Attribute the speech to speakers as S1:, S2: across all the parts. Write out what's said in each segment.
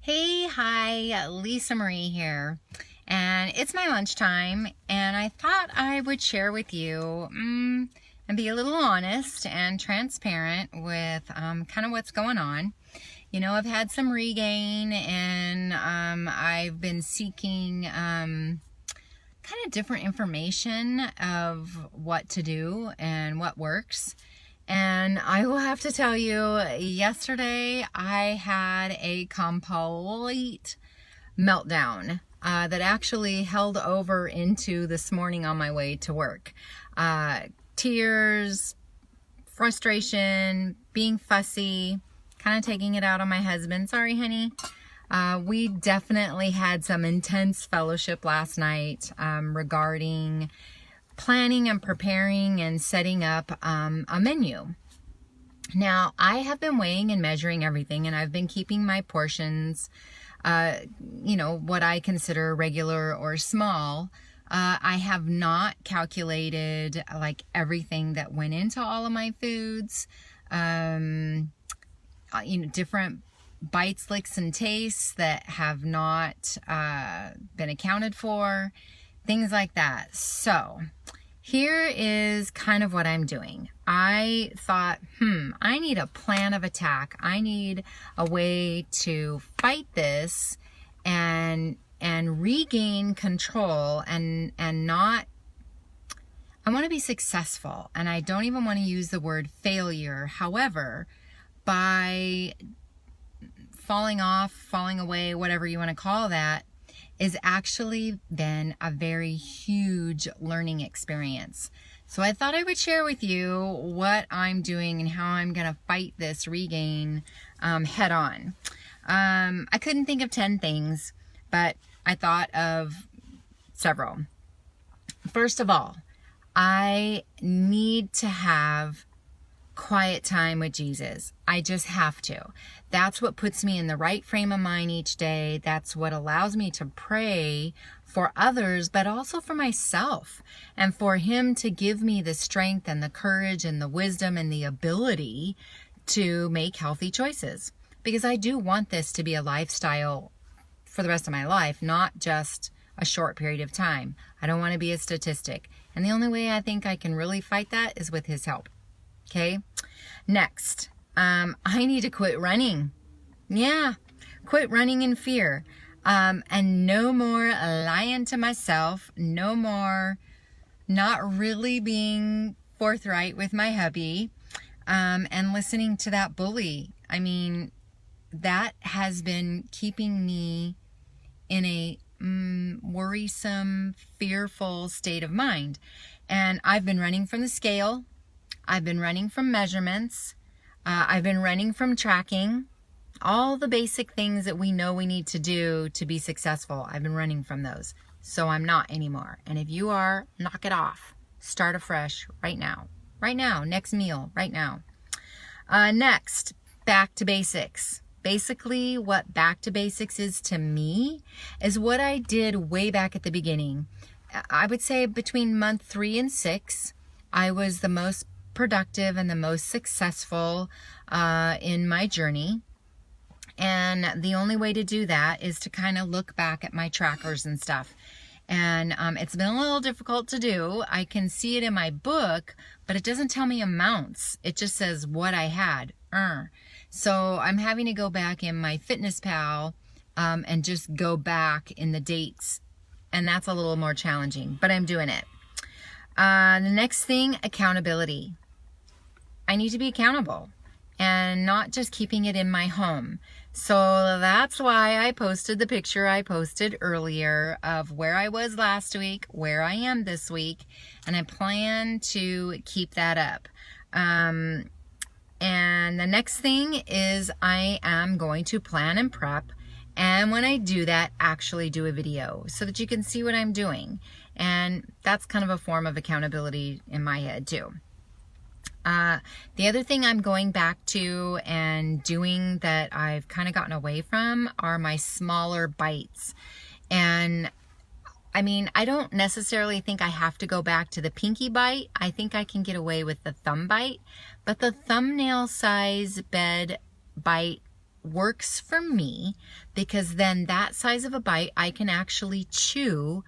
S1: Hi, Lisa Marie here, and it's my lunchtime, and I thought I would share with you and be a little honest and transparent with kind of what's going on. You know, I've had some regain, and I've been seeking kind of different information of what to do and what works. And I will have to tell you, yesterday I had a complete meltdown that actually held over into this morning on my way to work. Tears, frustration, being fussy, kind of taking it out on my husband. Sorry, honey. We definitely had some intense fellowship last night regarding planning and preparing and setting up a menu. Now, I have been weighing and measuring everything, and I've been keeping my portions, what I consider regular or small. I have not calculated like everything that went into all of my foods, different bites, licks, and tastes that have not been accounted for. Things like that. So here is kind of what I'm doing. I thought, I need a plan of attack. I need a way to fight this and regain control and not, I want to be successful, and I don't even want to use the word failure. However, by falling off, falling away, whatever you want to call that, is actually been a very huge learning experience. So I thought I would share with you what I'm doing and how I'm going to fight this regain head on. I couldn't think of 10 things, but I thought of several. First of all, I need to have quiet time with Jesus. I just have to. That's what puts me in the right frame of mind each day. That's what allows me to pray for others, but also for myself, and for Him to give me the strength and the courage and the wisdom and the ability to make healthy choices. Because I do want this to be a lifestyle for the rest of my life, not just a short period of time. I don't want to be a statistic. And the only way I think I can really fight that is with His help. Okay, next, I need to quit running. Yeah, quit running in fear. And no more lying to myself. No more not really being forthright with my hubby and listening to that bully. I mean, that has been keeping me in a worrisome, fearful state of mind. And I've been running from the scale. I've been running from measurements. I've been running from tracking. All the basic things that we know we need to do to be successful. I've been running from those. So I'm not anymore. And if you are, knock it off. Start afresh right now. Right now. Next meal. Right now. Next, back to basics. Basically, what back to basics is to me is what I did way back at the beginning. I would say between month 3 and 6, I was the most productive and the most successful in my journey. And the only way to do that is to kind of look back at my trackers and stuff. And it's been a little difficult to do. I can see it in my book, but it doesn't tell me amounts. It just says what I had. So I'm having to go back in my FitnessPal and just go back in the dates. And that's a little more challenging, but I'm doing it. The next thing, accountability. I need to be accountable and not just keeping it in my home. So that's why I posted the picture I posted earlier of where I was last week, where I am this week, and I plan to keep that up. And the next thing is I am going to plan and prep. And when I do that, actually do a video so that you can see what I'm doing. And that's kind of a form of accountability in my head too. The other thing I'm going back to and doing that I've kind of gotten away from are my smaller bites. And I mean, I don't necessarily think I have to go back to the pinky bite. I think I can get away with the thumb bite. But the thumbnail size bed bite works for me because then that size of a bite I can actually chew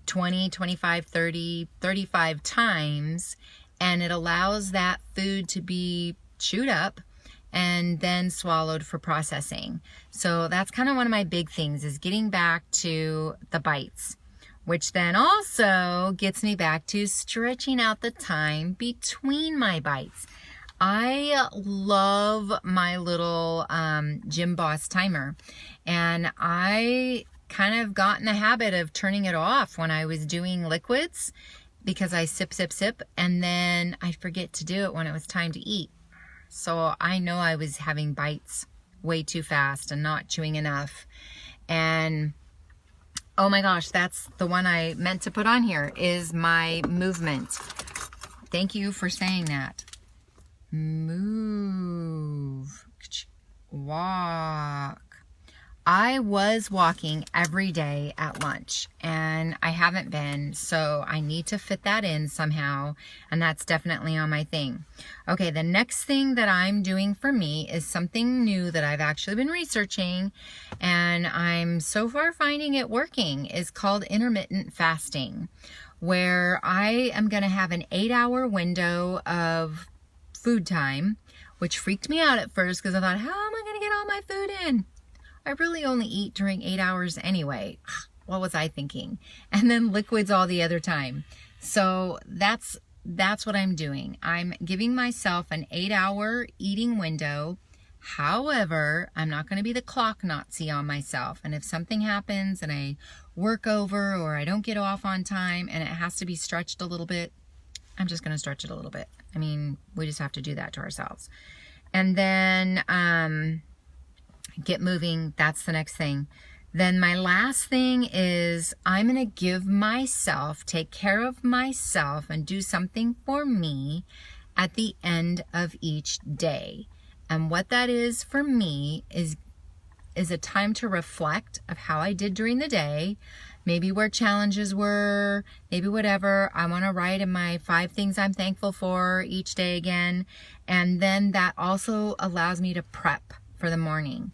S1: 20, 25, 30, 35 times, and it allows that food to be chewed up and then swallowed for processing. So that's kind of one of my big things, is getting back to the bites, which then also gets me back to stretching out the time between my bites. I love my little Gym Boss timer, and I kind of got in the habit of turning it off when I was doing liquids because I sip, and then I forget to do it when it was time to eat. So I know I was having bites way too fast and not chewing enough. And oh my gosh, that's the one I meant to put on here, is my movement. Thank you for saying that. Move, walk. I was walking every day at lunch, and I haven't been, so I need to fit that in somehow, and that's definitely on my thing. Okay, the next thing that I'm doing for me is something new that I've actually been researching, and I'm so far finding it working. Is called intermittent fasting, where I am going to have an 8-hour window of food time, which freaked me out at first because I thought, how am I going to get all my food in? I really only eat during 8 hours anyway. What was I thinking? And then liquids all the other time. So that's what I'm doing. I'm giving myself an 8-hour eating window. However, I'm not going to be the clock Nazi on myself. And if something happens and I work over or I don't get off on time and it has to be stretched a little bit, I'm just going to stretch it a little bit. I mean, we just have to do that to ourselves. And then get moving. That's the next thing. Then my last thing is I'm going to give myself, take care of myself and do something for me at the end of each day. And what that is for me is a time to reflect of how I did during the day, maybe where challenges were, maybe whatever. I want to write in my 5 things I'm thankful for each day again. And then that also allows me to prep for the morning.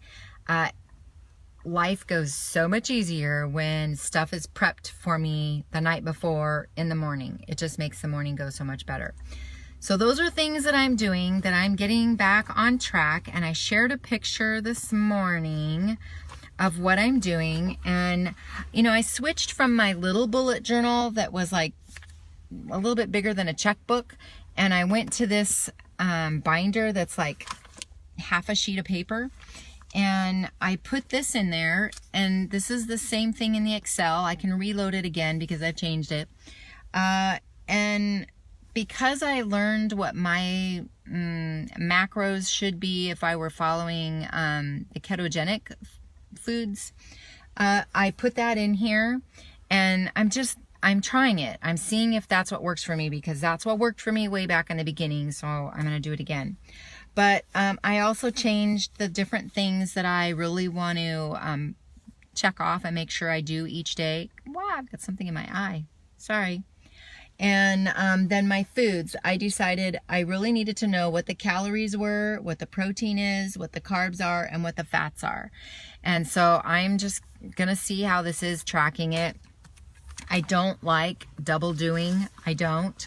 S1: Life goes so much easier when stuff is prepped for me the night before in the morning. It just makes the morning go so much better. So those are things that I'm doing, that I'm getting back on track. And I shared a picture this morning of what I'm doing. And, you know, I switched from my little bullet journal that was like a little bit bigger than a checkbook. And I went to this binder that's like half a sheet of paper. And I put this in there, and this is the same thing in the Excel. I can reload it again because I've changed it. And because I learned what my macros should be if I were following the ketogenic foods, I put that in here, and I'm trying it. I'm seeing if that's what works for me, because that's what worked for me way back in the beginning. So I'm going to do it again. But I also changed the different things that I really want to check off and make sure I do each day. Wow, I've got something in my eye. Sorry. And then my foods. I decided I really needed to know what the calories were, what the protein is, what the carbs are, and what the fats are. And so I'm just going to see how this is tracking it. I don't like double doing. I don't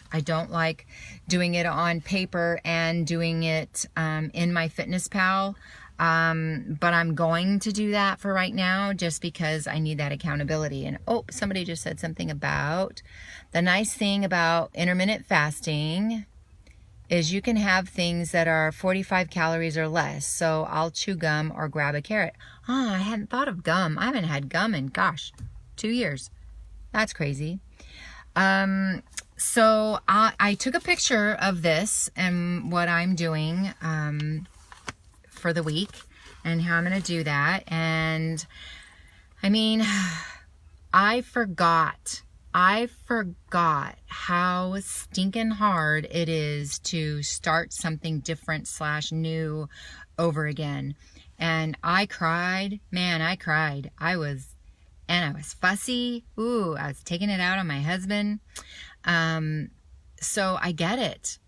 S1: like doing it on paper and doing it in my FitnessPal. But I'm going to do that for right now just because I need that accountability. And oh, somebody just said something about the nice thing about intermittent fasting is you can have things that are 45 calories or less. So I'll chew gum or grab a carrot. Oh, I hadn't thought of gum. I haven't had gum in, gosh, 2 years. That's crazy. So I took a picture of this and what I'm doing for the week and how I'm going to do that. And I mean, I forgot how stinking hard it is to start something different / new over again. And I cried, man, I cried. I was fussy. Ooh, I was taking it out on my husband. So I get it.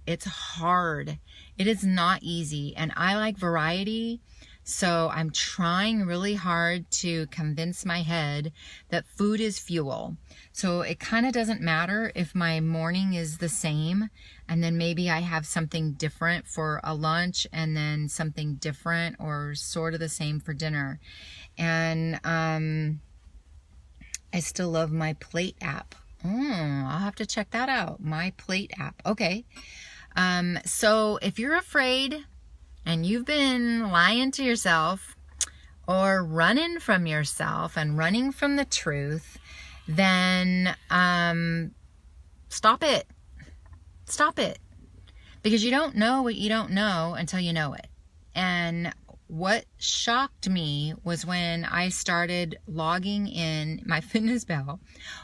S1: It's hard. It is not easy, and I like variety. So I'm trying really hard to convince my head that food is fuel. So it kind of doesn't matter if my morning is the same, and then maybe I have something different for a lunch, and then something different or sort of the same for dinner. And I still love my Plate app. I'll have to check that out. My Plate app. Okay. So if you're afraid and you've been lying to yourself or running from yourself and running from the truth, then stop it. Stop it. Because you don't know what you don't know until you know it. And what shocked me was when I started logging in MyFitnessPal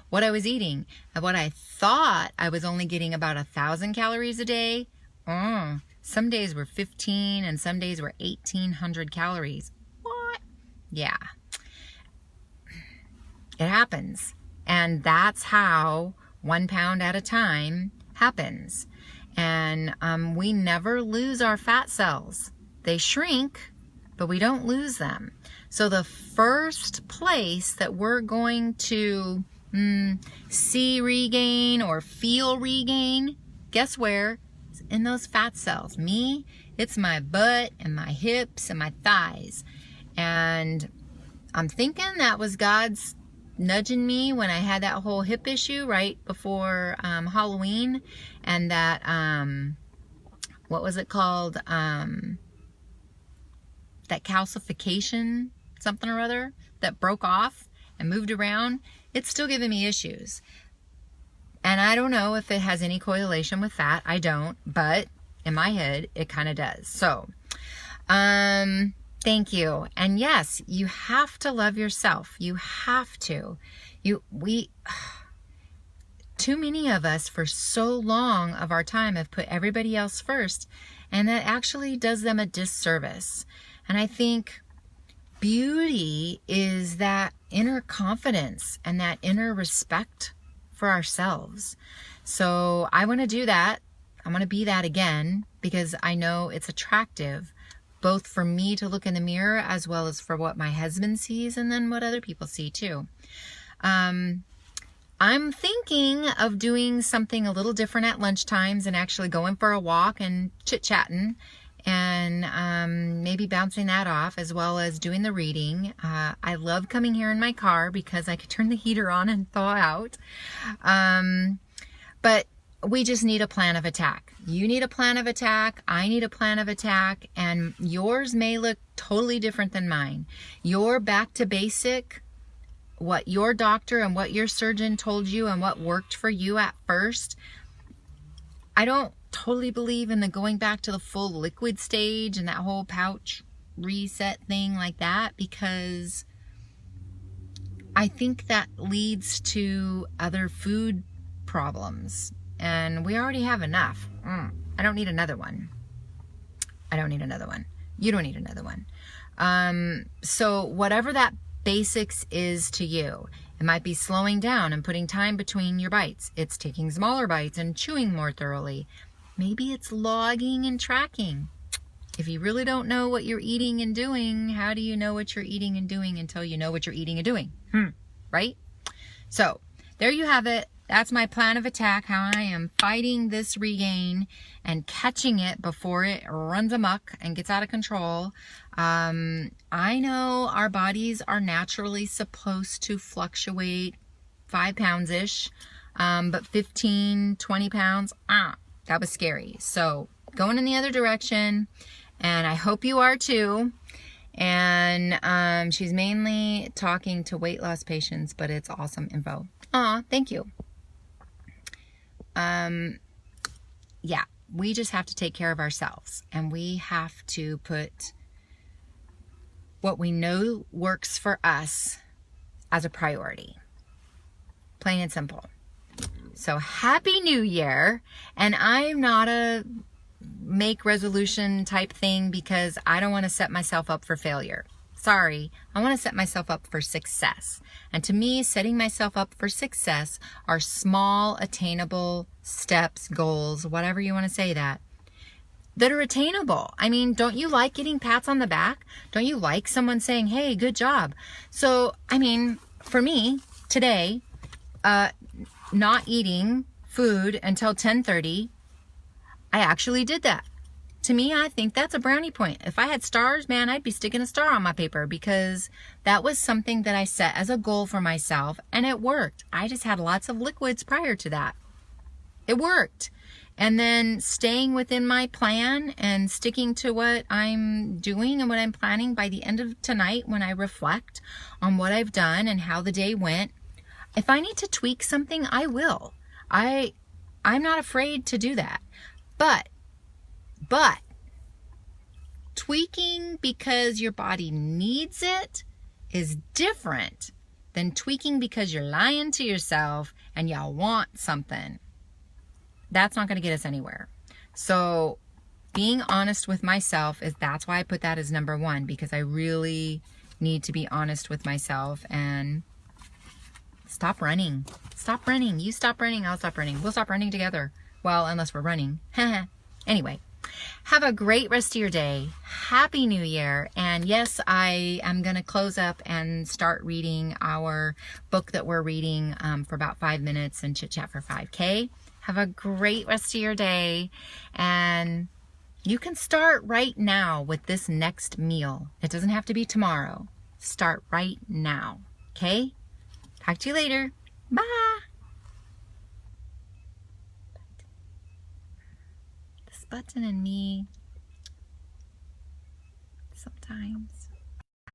S1: what I was eating. And what I thought I was only getting about 1,000 calories a day. Some days were 15 and some days were 1,800 calories. What? Yeah. It happens. And that's how 1 pound at a time happens. And we never lose our fat cells. They shrink, but we don't lose them. So the first place that we're going to see regain or feel regain, guess where? It's in those fat cells. Me, it's my butt and my hips and my thighs. And I'm thinking that was God's nudging me when I had that whole hip issue right before Halloween, and that what was it called, that calcification something or other that broke off and moved around. It's still giving me issues, and I don't know if it has any correlation with that. I don't, but in my head it kind of does. So thank you. And yes, you have to love yourself. You have to. Too many of us for so long of our time have put everybody else first, and that actually does them a disservice. And I think beauty is that inner confidence and that inner respect for ourselves. So I want to do that. I want to be that again, because I know it's attractive, both for me to look in the mirror as well as for what my husband sees and then what other people see too. I'm thinking of doing something a little different at lunchtimes and actually going for a walk and chit-chatting and maybe bouncing that off, as well as doing the reading. I love coming here in my car because I could turn the heater on and thaw out. But we just need a plan of attack. You need a plan of attack. I need a plan of attack. And yours may look totally different than mine. You're back to basic. What your doctor and what your surgeon told you and what worked for you at first. I don't totally believe in the going back to the full liquid stage and that whole pouch reset thing like that, because I think that leads to other food problems, and we already have enough. I don't need another one. I don't need another one. You don't need another one. So whatever that basics is to you, it might be slowing down and putting time between your bites. It's taking smaller bites and chewing more thoroughly. Maybe it's logging and tracking. If you really don't know what you're eating and doing, how do you know what you're eating and doing until you know what you're eating and doing? Right? So there you have it. That's my plan of attack, how I am fighting this regain and catching it before it runs amok and gets out of control. I know our bodies are naturally supposed to fluctuate 5 pounds-ish, but 15, 20 pounds, that was scary. So going in the other direction, and I hope you are too. And she's mainly talking to weight loss patients, but it's awesome info. Thank you. Yeah, we just have to take care of ourselves, and we have to put what we know works for us as a priority. Plain and simple. So happy New Year. And I'm not a make resolution type thing, because I don't want to set myself up for failure. Sorry, I want to set myself up for success. And to me, setting myself up for success are small, attainable steps, goals, whatever you want to say that that are attainable. I mean, don't you like getting pats on the back? Don't you like someone saying, hey, good job? So, I mean, for me today, not eating food until 10:30, I actually did that. To me, I think that's a brownie point. If I had stars, man, I'd be sticking a star on my paper, because that was something that I set as a goal for myself, and it worked. I just had lots of liquids prior to that. It worked. And then staying within my plan and sticking to what I'm doing and what I'm planning, by the end of tonight, when I reflect on what I've done and how the day went, if I need to tweak something, I will. I'm not afraid to do that. But tweaking because your body needs it is different than tweaking because you're lying to yourself and y'all want something. That's not going to get us anywhere. So being honest with myself that's why I put that as number one, because I really need to be honest with myself and stop running. Stop running. You stop running, I'll stop running. We'll stop running together. Well, unless we're running. Anyway, have a great rest of your day. Happy New Year. And yes, I am going to close up and start reading our book that we're reading for about 5 minutes and chit chat for 5K. Have a great rest of your day. And you can start right now with this next meal. It doesn't have to be tomorrow. Start right now. Okay? Talk to you later. Bye. This button and me sometimes.